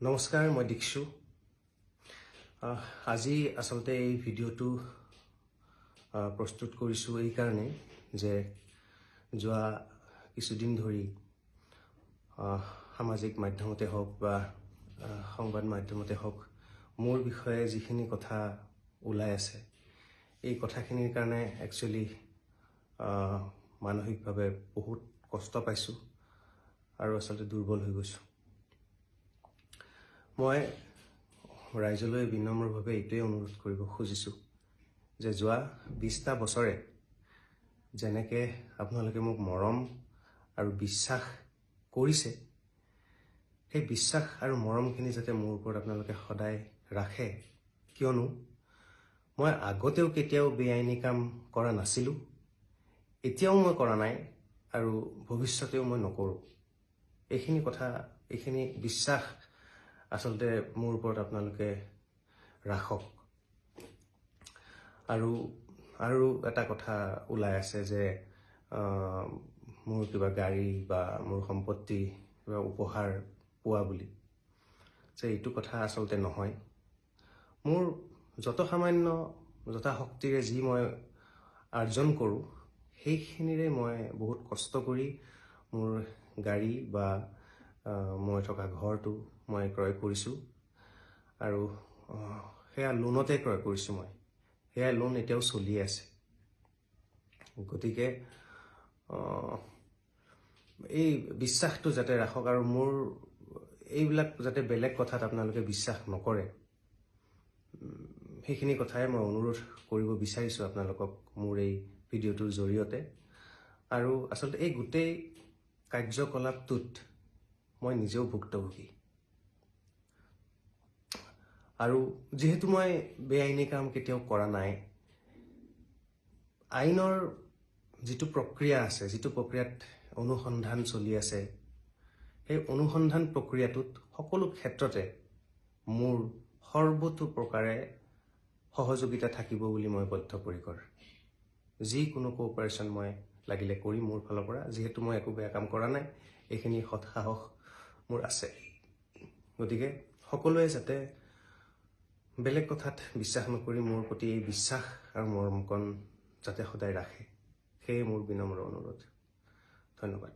নমস্কাৰ, মই দীক্ষু। আজি আচলতে এই ভিডিঅ'টো প্ৰস্তুত কৰিছোঁ এই কাৰণে যে যোৱা কিছুদিন ধৰি সামাজিক মাধ্যমতে হওক বা সংবাদ মাধ্যমতে হওক মোৰ বিষয়ে যিখিনি কথা ওলাই আছে এই কথাখিনিৰ কাৰণে একচুৱেলি মানসিকভাৱে বহুত কষ্ট পাইছোঁ আৰু আচলতে দুৰ্বল হৈ গৈছোঁ। মই ৰাইজলৈ বিনম্ৰভাৱে এইটোৱে অনুৰোধ কৰিব খুজিছোঁ যে যোৱা 20টা বছৰে যেনেকৈ আপোনালোকে মোক মৰম আৰু বিশ্বাস কৰিছে, সেই বিশ্বাস আৰু মৰমখিনি যাতে মোৰ ওপৰত আপোনালোকে সদায় ৰাখে, কিয়নো মই আগতেও কেতিয়াও বেআইনী কাম কৰা নাছিলোঁ, এতিয়াও মই কৰা নাই আৰু ভৱিষ্যতেও মই নকৰোঁ। এইখিনি বিশ্বাস আচলতে মোৰ ওপৰত আপোনালোকে ৰাখক। আৰু এটা কথা ওলাই আছে যে মোৰ কিবা গাড়ী বা মোৰ সম্পত্তি কিবা উপহাৰ পোৱা বুলি, যে এইটো কথা আচলতে নহয়। মোৰ যথা শক্তিৰে যি মই আৰ্জন কৰোঁ সেইখিনিৰে মই বহুত কষ্ট কৰি মোৰ গাড়ী বা মই থকা ঘৰটো মই ক্ৰয় কৰিছোঁ আৰু সেয়া লোনতে ক্ৰয় কৰিছোঁ। সেয়া লোন এতিয়াও চলি আছে। গতিকে এই বিশ্বাসটো যাতে ৰাখক আৰু মোৰ এইবিলাক যাতে বেলেগ কথাত আপোনালোকে বিশ্বাস নকৰে, সেইখিনি কথাই মই অনুৰোধ কৰিব বিচাৰিছোঁ আপোনালোকক মোৰ এই ভিডিঅ'টোৰ জৰিয়তে। আৰু আচলতে এই গোটেই কাৰ্যকলাপটোত মই নিজেও ভুক্তভোগী। আৰু যিহেতু মই বেআইনী কাম কেতিয়াও কৰা নাই, আইনৰ যিটো প্ৰক্ৰিয়া আছে, যিটো প্ৰক্ৰিয়াত অনুসন্ধান চলি আছে, সেই অনুসন্ধান প্ৰক্ৰিয়াটোত সকলো ক্ষেত্ৰতে মোৰ সৰ্বতো প্ৰকাৰে সহযোগিতা থাকিব বুলি মই বদ্ধপৰিকৰ। যিকোনো কোঅপাৰেশ্যন মই লাগিলে কৰিম মোৰ ফালৰ পৰা, যিহেতু মই একো বেয়া কাম কৰা নাই, এইখিনি সৎসাহস মোৰ আছে। গতিকে সকলোৱে যাতে বেলেগ কথাত বিশ্বাস নকৰি মোৰ প্ৰতি এই বিশ্বাস আৰু মৰমকণ যাতে সদায় ৰাখে, সেয়ে মোৰ বিনম্ৰ অনুৰোধ। ধন্যবাদ।